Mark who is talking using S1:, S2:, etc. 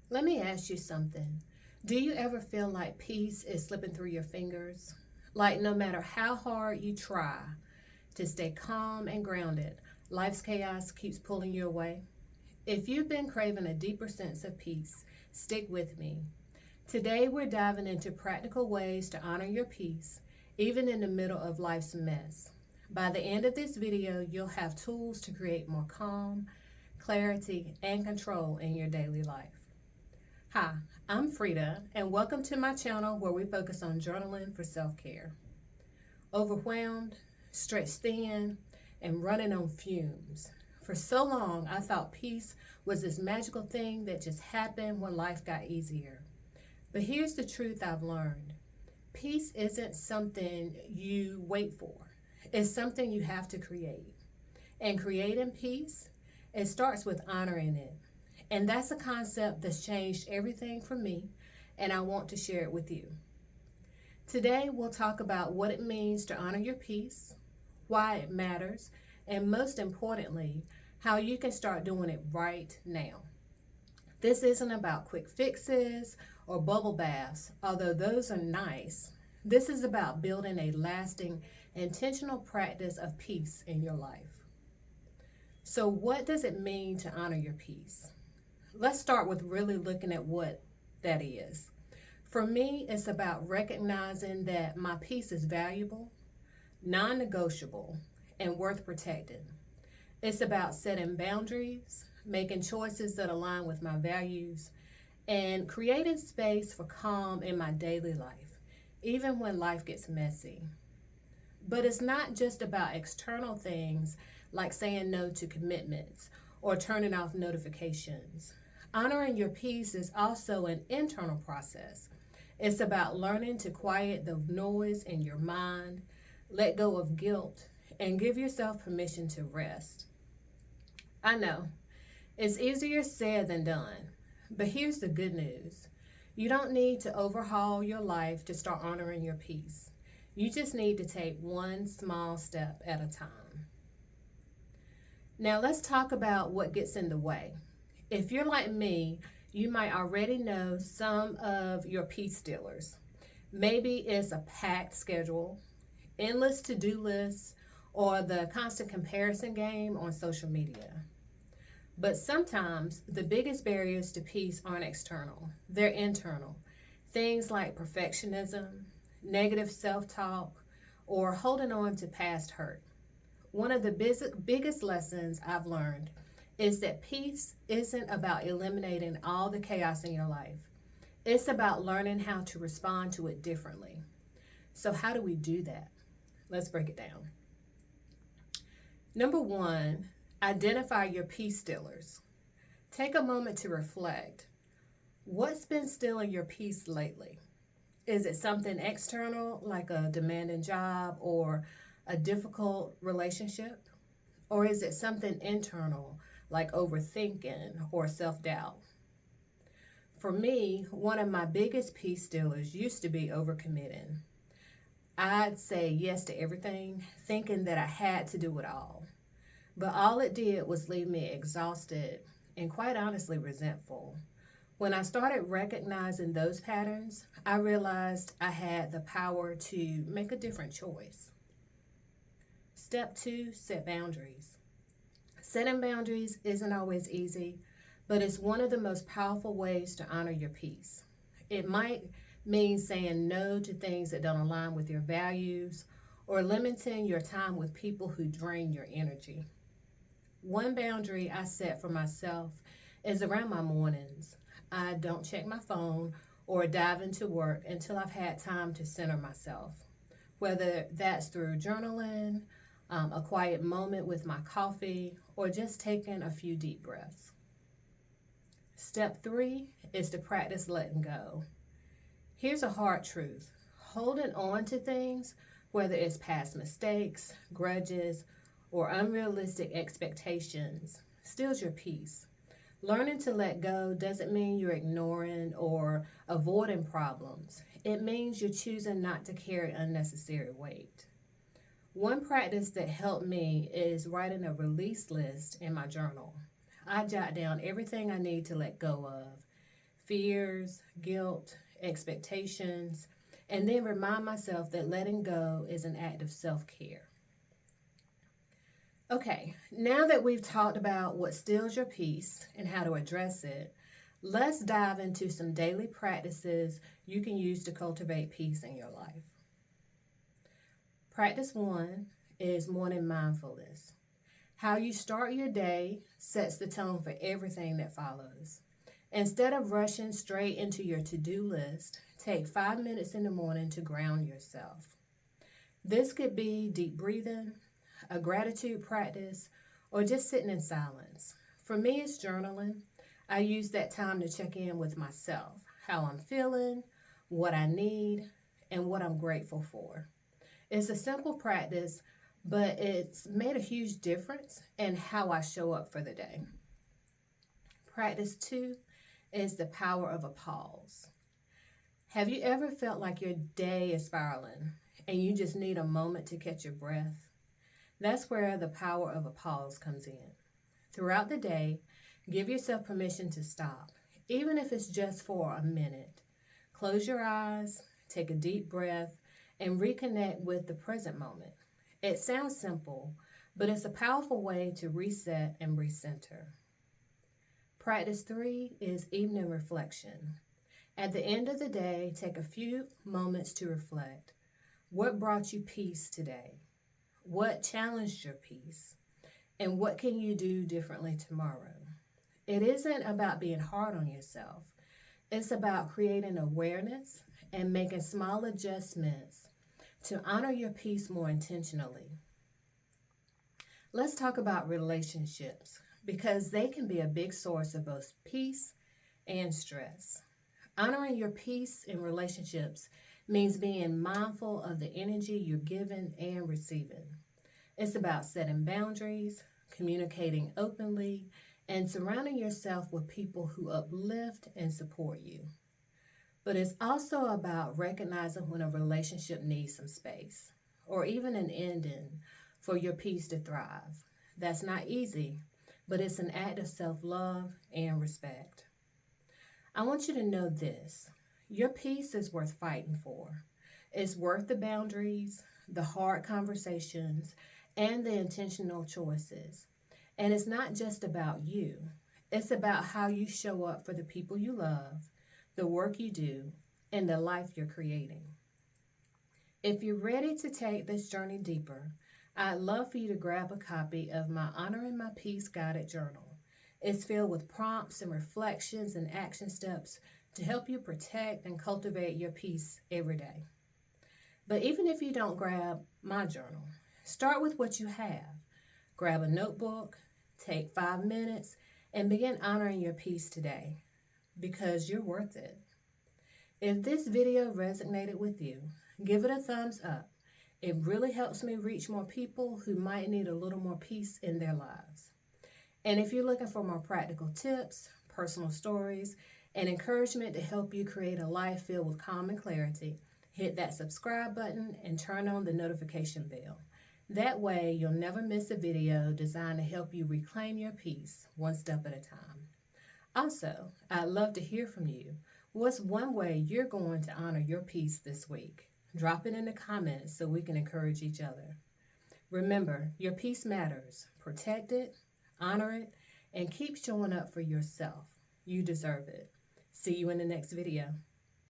S1: Let me ask you something. Do you ever feel like peace is slipping through your fingers? Like no matter how hard you try to stay calm and grounded, life's chaos keeps pulling you away? If you've been craving a deeper sense of peace, stick with me. Today we're diving into practical ways to honor your peace, even in the middle of life's mess. By the end of this video, you'll have tools to create more calm, clarity, and control in your daily life. Hi, I'm Freda, and welcome to my channel where we focus on journaling for self-care. Overwhelmed, stretched thin, and running on fumes. For so long, I thought peace was this magical thing that just happened when life got easier. But here's the truth I've learned. Peace isn't something you wait for. It's something you have to create. And creating peace, it starts with honoring it. And that's a concept that's changed everything for me, and I want to share it with you. Today, we'll talk about what it means to honor your peace, why it matters, and most importantly, how you can start doing it right now. This isn't about quick fixes or bubble baths, although those are nice. This is about building a lasting, intentional practice of peace in your life. So, what does it mean to honor your peace? Let's start with really looking at what that is. For me, it's about recognizing that my peace is valuable, non negotiable, and worth protecting. It's about setting boundaries, making choices that align with my values, and creating space for calm in my daily life, even when life gets messy. But it's not just about external things like saying no to commitments or turning off notifications. Honoring your peace is also an internal process. It's about learning to quiet the noise in your mind, let go of guilt, and give yourself permission to rest. I know, it's easier said than done, but here's the good news. You don't need to overhaul your life to start honoring your peace. You just need to take one small step at a time. Now let's talk about what gets in the way. If you're like me, you might already know some of your peace stealers. Maybe it's a packed schedule, endless to-do lists, or the constant comparison game on social media. But sometimes the biggest barriers to peace aren't external, they're internal. Things like perfectionism, negative self-talk, or holding on to past hurt. One of the biggest lessons I've learned is that peace isn't about eliminating all the chaos in your life. It's about learning how to respond to it differently. So, how do we do that? Let's break it down. Number one, identify your peace stealers. Take a moment to reflect. What's been stealing your peace lately? Is it something external, like a demanding job or a difficult relationship? Or is it something internal, like overthinking or self-doubt? For me, one of my biggest peace stealers used to be overcommitting. I'd say yes to everything, thinking that I had to do it all. But all it did was leave me exhausted and quite honestly resentful. When I started recognizing those patterns, I realized I had the power to make a different choice. Step two, set boundaries. Setting boundaries isn't always easy, but it's one of the most powerful ways to honor your peace. It might mean saying no to things that don't align with your values or limiting your time with people who drain your energy. One boundary I set for myself is around my mornings. I don't check my phone or dive into work until I've had time to center myself, whether that's through journaling, a quiet moment with my coffee, or just taking a few deep breaths. Step three is to practice letting go. Here's a hard truth. Holding on to things, whether it's past mistakes, grudges, or unrealistic expectations, steals your peace. Learning to let go doesn't mean you're ignoring or avoiding problems. It means you're choosing not to carry unnecessary weight. One practice that helped me is writing a release list in my journal. I jot down everything I need to let go of: fears, guilt, expectations, and then remind myself that letting go is an act of self-care. Okay, now that we've talked about what steals your peace and how to address it, let's dive into some daily practices you can use to cultivate peace in your life. Practice 1 is morning mindfulness. How you start your day sets the tone for everything that follows. Instead of rushing straight into your to-do list, take 5 minutes in the morning to ground yourself. This could be deep breathing, a gratitude practice, or just sitting in silence. For me, it's journaling. I use that time to check in with myself, how I'm feeling, what I need, and what I'm grateful for. It's a simple practice, but it's made a huge difference in how I show up for the day. Practice 2 is the power of a pause. Have you ever felt like your day is spiraling and you just need a moment to catch your breath? That's where the power of a pause comes in. Throughout the day, give yourself permission to stop, even if it's just for a minute. Close your eyes, take a deep breath, and reconnect with the present moment. It sounds simple, but it's a powerful way to reset and recenter. Practice 3 is evening reflection. At the end of the day, take a few moments to reflect. What brought you peace today? What challenged your peace? And what can you do differently tomorrow? It isn't about being hard on yourself. It's about creating awareness and making small adjustments to honor your peace more intentionally. Let's talk about relationships because they can be a big source of both peace and stress. Honoring your peace in relationships means being mindful of the energy you're giving and receiving. It's about setting boundaries, communicating openly, and surrounding yourself with people who uplift and support you. But it's also about recognizing when a relationship needs some space, or even an ending, for your peace to thrive. That's not easy, but it's an act of self-love and respect. I want you to know this. Your peace is worth fighting for. It's worth the boundaries, the hard conversations, and the intentional choices. And it's not just about you. It's about how you show up for the people you love, the work you do, and the life you're creating. If you're ready to take this journey deeper, I'd love for you to grab a copy of my Honoring My Peace guided journal. It's filled with prompts and reflections and action steps to help you protect and cultivate your peace every day. But even if you don't grab my journal, start with what you have. Grab a notebook, take 5 minutes, and begin honoring your peace today because you're worth it. If this video resonated with you, give it a thumbs up. It really helps me reach more people who might need a little more peace in their lives. And if you're looking for more practical tips, personal stories, and encouragement to help you create a life filled with calm and clarity, hit that subscribe button and turn on the notification bell. That way, you'll never miss a video designed to help you reclaim your peace one step at a time. Also, I'd love to hear from you. What's one way you're going to honor your peace this week? Drop it in the comments so we can encourage each other. Remember, your peace matters. Protect it, honor it, and keep showing up for yourself. You deserve it. See you in the next video.